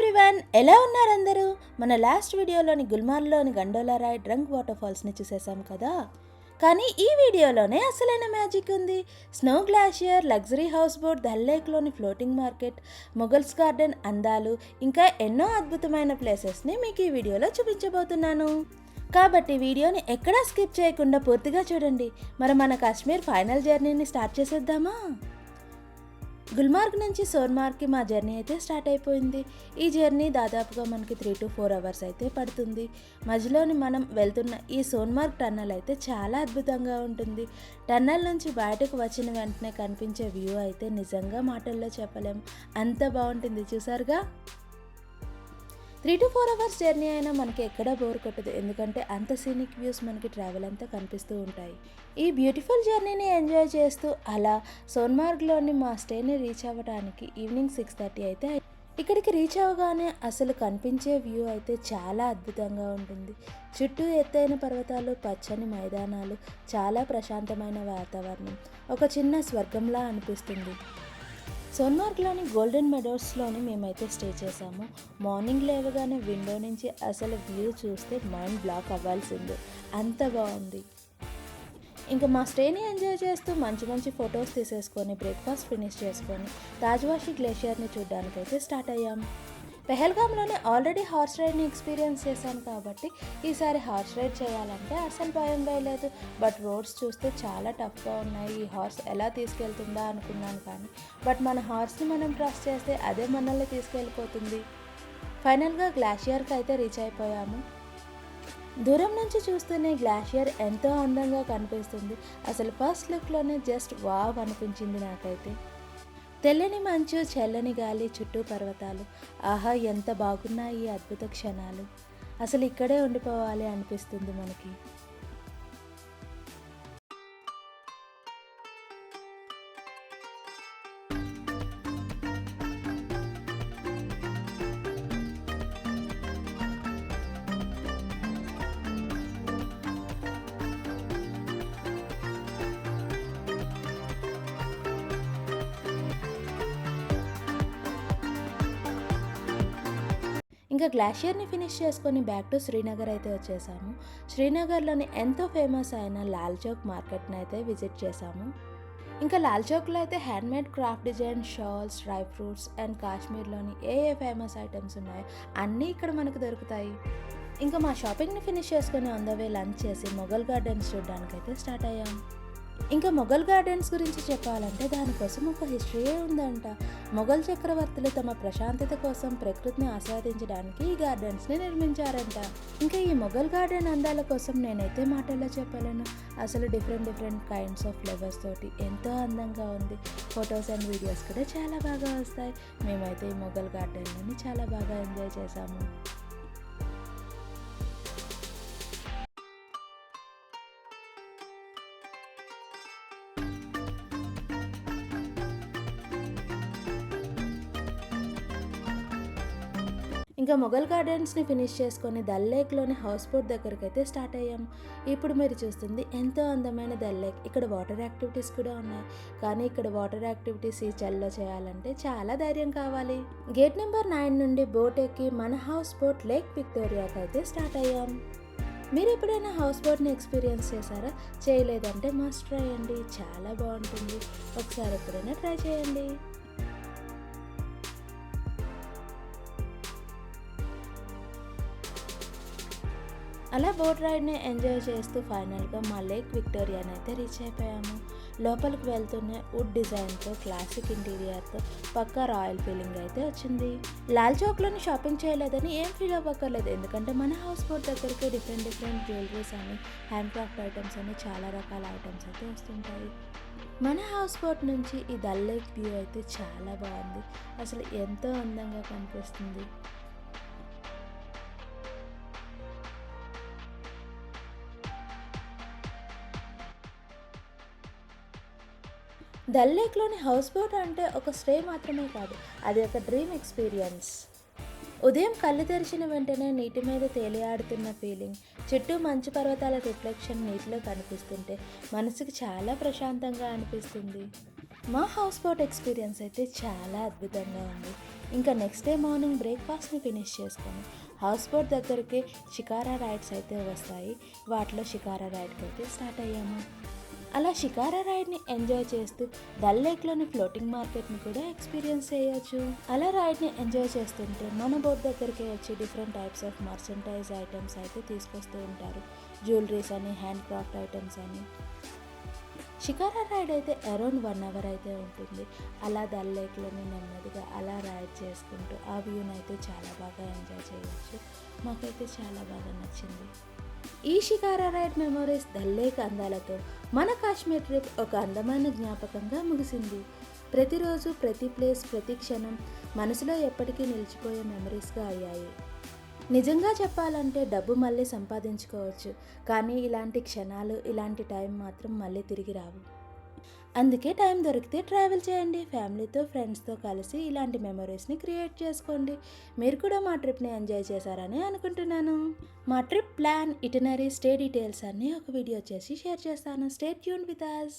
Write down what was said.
Everyone, ఎలా ఉన్నారు అందరూ? మన లాస్ట్ వీడియోలోని గుల్మార్గ్లోని గండోలా రాయ్ డ్రంక్ వాటర్ ఫాల్స్ని చూసేసాం కదా. కానీ ఈ వీడియోలోనే అసలైన మ్యాజిక్ ఉంది. Snow glacier, luxury house boat, Dal లేక్లోని ఫ్లోటింగ్ మార్కెట్, మొగల్స్ గార్డెన్ అందాలు, ఇంకా ఎన్నో అద్భుతమైన ప్లేసెస్ని మీకు ఈ వీడియోలో చూపించబోతున్నాను. కాబట్టి వీడియోని ఎక్కడా స్కిప్ చేయకుండా పూర్తిగా చూడండి. మరి మన కాశ్మీర్ ఫైనల్ జర్నీని స్టార్ట్ చేసేద్దామా? గుల్మార్గ్ నుంచి సోన్మార్గ్కి మా జర్నీ అయితే స్టార్ట్ అయిపోయింది. ఈ జర్నీ దాదాపుగా మనకి 3 to 4 hours అయితే పడుతుంది. మధ్యలోని మనం వెళ్తున్న ఈ సోన్మార్గ్ టన్నల్ అయితే చాలా అద్భుతంగా ఉంటుంది. టన్నల్ నుంచి బయటకు వచ్చిన వెంటనే కనిపించే వ్యూ అయితే నిజంగా మాటల్లో చెప్పలేం, అంత బాగుంటుంది. చూసారుగా, 3 to 4 hours జర్నీ అయినా మనకి ఎక్కడా బోర్ కొట్టదు, ఎందుకంటే అంత సీనిక్ వ్యూస్ మనకి ట్రావెల్ అంతా కనిపిస్తూ ఉంటాయి. ఈ బ్యూటిఫుల్ జర్నీని ఎంజాయ్ చేస్తూ అలా సోన్మార్గ్లోని మా స్టేని రీచ్ అవ్వడానికి ఈవినింగ్ 6:30 అయితే. ఇక్కడికి రీచ్ అవ్వగానే అసలు కనిపించే వ్యూ అయితే చాలా అద్భుతంగా ఉంటుంది. చుట్టూ ఎత్తైన పర్వతాలు, పచ్చని మైదానాలు, చాలా ప్రశాంతమైన వాతావరణం, ఒక చిన్న స్వర్గంలా అనిపిస్తుంది. సోన్మార్గ్లోని గోల్డెన్ మెడోస్లోని మేమైతే స్టే చేసాము. మార్నింగ్ లేవగానే విండో నుంచి అసలు వ్యూ చూస్తే మైండ్ బ్లాక్ అవ్వాల్సిందే, అంత బాగుంది. ఇంకా మా స్టేని ఎంజాయ్ చేస్తూ మంచి మంచి ఫొటోస్ తీసేసుకొని బ్రేక్ఫాస్ట్ ఫినిష్ చేసుకొని తాజ్వాషి గ్లేషియర్ని చూడడానికైతే స్టార్ట్ అయ్యాము. పెహల్గాంలోనే ఆల్రెడీ హార్స్ రైడ్ని ఎక్స్పీరియన్స్ చేశాను కాబట్టి ఈసారి హార్స్ రైడ్ చేయాలంటే అసలు భయం వేయలేదు. బట్ రోడ్స్ చూస్తే చాలా టఫ్గా ఉన్నాయి, ఈ హార్స్ ఎలా తీసుకెళ్తుందా అనుకున్నాను. కానీ మన హార్స్ని మనం ట్రస్ట్ చేస్తే అదే మనల్ని తీసుకెళ్ళిపోతుంది. ఫైనల్గా గ్లాషియర్కి అయితే రీచ్ అయిపోయాము. దూరం నుంచి చూస్తూనే గ్లాషియర్ ఎంతో అందంగా కనిపిస్తుంది. అసలు ఫస్ట్ లుక్లోనే జస్ట్ వావ్ అనిపించింది నాకైతే. తెల్లని మంచు, చల్లని గాలి, చుట్టూ పర్వతాలు, ఆహా ఎంత బాగున్నాయి ఈ అద్భుత క్షణాలు. అసలు ఇక్కడే ఉండిపోవాలి అనిపిస్తుంది మనకి. ఇంకా గ్లాషియర్ని ఫినిష్ చేసుకొని బ్యాక్ టు శ్రీనగర్ అయితే వచ్చేసాము. శ్రీనగర్లోని ఎంతో ఫేమస్ అయిన లాల్ చౌక్ మార్కెట్ని అయితే విజిట్ చేసాము. ఇంకా లాల్ చౌక్లో అయితే handmade craft design, shawls, dry fruits and కాశ్మీర్లోని ఏ ఫేమస్ ఐటమ్స్ ఉన్నాయో అన్నీ ఇక్కడ మనకు దొరుకుతాయి. ఇంకా మా షాపింగ్ని ఫినిష్ చేసుకొని ఆన్ ద వే లంచ్ చేసి మొఘల్ గార్డెన్స్ చూడడానికి అయితే స్టార్ట్ అయ్యాం. ఇంకా మొఘల్ గార్డెన్స్ గురించి చెప్పాలంటే దానికోసం ఒక హిస్టరీయే ఉందంట. మొఘల్ చక్రవర్తులు తమ ప్రశాంతత కోసం ప్రకృతిని ఆస్వాదించడానికి ఈ గార్డెన్స్ని నిర్మించారంట. ఇంకా ఈ మొఘల్ గార్డెన్ అందాల కోసం నేనైతే మాటల్లో చెప్పలేను. అసలు డిఫరెంట్ కైండ్స్ ఆఫ్ ఫ్లవర్స్ తోటి ఎంతో అందంగా ఉంది. ఫొటోస్ అండ్ వీడియోస్ కూడా చాలా బాగా వస్తాయి. మేమైతే ఈ మొఘల్ గార్డెన్లోని చాలా బాగా ఎంజాయ్ చేసాము. ఇంకా మొఘల్ గార్డెన్స్ని ఫినిష్ చేసుకొని దల్ లేక్లోని హౌస్ బోట్ దగ్గరికి అయితే స్టార్ట్ అయ్యాము. ఇప్పుడు మీరు చూస్తుంది ఎంతో అందమైన దల్ లేక్. ఇక్కడ వాటర్ యాక్టివిటీస్ కూడా ఉన్నాయి. కానీ ఇక్కడ వాటర్ యాక్టివిటీస్ ఈ చలిలో చేయాలంటే చాలా ధైర్యం కావాలి. గేట్ నెంబర్ 9 నుండి బోట్ ఎక్కి మన హౌస్ బోట్ లేక్ విక్టోరియాకి అయితే స్టార్ట్ అయ్యాం. మీరు ఎప్పుడైనా హౌస్ బోట్ని ఎక్స్పీరియన్స్ చేశారా? చేయలేదంటే మస్ట్ ట్రై అండి, చాలా బాగుంటుంది. ఒకసారి ఎప్పుడైనా ట్రై చేయండి. అలా బోట్ రైడ్ని ఎంజాయ్ చేస్తూ ఫైనల్గా మా లేక్ విక్టోరియాని అయితే రీచ్ అయిపోయాము. లోపలికి వెళ్తూనే వుడ్ డిజైన్తో, క్లాసిక్ ఇంటీరియర్తో పక్కా రాయల్ ఫీలింగ్ అయితే వచ్చింది. లాల్ చౌక్లోని షాపింగ్ చేయలేదని ఏం ఫీల్ అవ్వక్కర్లేదు, ఎందుకంటే మన హౌస్ బోట్ దగ్గరికి డిఫరెంట్ జ్యువెలరీస్ అని, హ్యాండ్ క్రాఫ్ట్ ఐటమ్స్ అని చాలా రకాల ఐటమ్స్ అయితే వస్తుంటాయి. మన హౌస్ బోట్ నుంచి ఈ దల్ లేక్ వ్యూ అయితే చాలా బాగుంది. అసలు ఎంతో అందంగా కనిపిస్తుంది. దల్ లేక్లోని హౌస్ బోట్ అంటే ఒక స్టే మాత్రమే కాదు, అది ఒక డ్రీమ్ ఎక్స్పీరియన్స్. ఉదయం కళ్ళు తెరిచిన వెంటనే నీటి మీద తేలియాడుతున్న ఫీలింగ్, చుట్టూ మంచు పర్వతాల రిఫ్లెక్షన్ నీటిలో కనిపిస్తుంటే మనసుకి చాలా ప్రశాంతంగా అనిపిస్తుంది. మా హౌస్ బోట్ ఎక్స్పీరియన్స్ అయితే చాలా అద్భుతంగా ఉంది. ఇంకా నెక్స్ట్ డే మార్నింగ్ బ్రేక్ఫాస్ట్ని ఫినిష్ చేసుకొని హౌస్ బోట్ దగ్గరికి షికారా రైడ్స్ అయితే వస్తాయి. వాటిలో షికారా రైడ్కి అయితే స్టార్ట్ అయ్యాము. అలా షికారా రైడ్ని ఎంజాయ్ చేస్తూ డల్ లేక్లోని ఫ్లోటింగ్ మార్కెట్ని కూడా ఎక్స్పీరియన్స్ చేయొచ్చు. అలా రైడ్ని ఎంజాయ్ చేస్తుంటే మన బోట్ దగ్గరికి వచ్చి different types of merchandise items అయితే తీసుకొస్తూ ఉంటారు. జ్యువెలరీస్ అని, హ్యాండ్ క్రాఫ్ట్ ఐటమ్స్ అని. షికారా రైడ్ అయితే అరౌండ్ 1 అవర్ అయితే ఉంటుంది. అలా డల్ లేక్లోని నెమ్మదిగా అలా రైడ్ చేసుకుంటూ ఆ వ్యూని అయితే చాలా బాగా ఎంజాయ్ చేయొచ్చు. మాకైతే చాలా బాగా నచ్చింది. ఈ shikara ride memories Dal lake అందాలతో మన కాశ్మీర్ ట్రిప్ ఒక అందమైన జ్ఞాపకంగా ముగిసింది. ప్రతిరోజు, ప్రతి ప్లేస్, ప్రతి క్షణం మనసులో ఎప్పటికీ నిలిచిపోయే మెమరీస్గా అయ్యాయి. నిజంగా చెప్పాలంటే డబ్బు మళ్ళీ సంపాదించుకోవచ్చు, కానీ ఇలాంటి క్షణాలు, ఇలాంటి టైం మాత్రం మళ్ళీ తిరిగి రావు. అందుకే టైం దొరికితే ట్రావెల్ చేయండి. ఫ్యామిలీతో, ఫ్రెండ్స్తో కలిసి ఇలాంటి మెమరీస్ని క్రియేట్ చేసుకోండి. మీరు కూడా మా ట్రిప్ని ఎంజాయ్ చేశారని అనుకుంటున్నాను. మా trip plan, itinerary, stay details అన్నీ ఒక వీడియో చేసి షేర్ చేస్తాను. Stay tuned with us.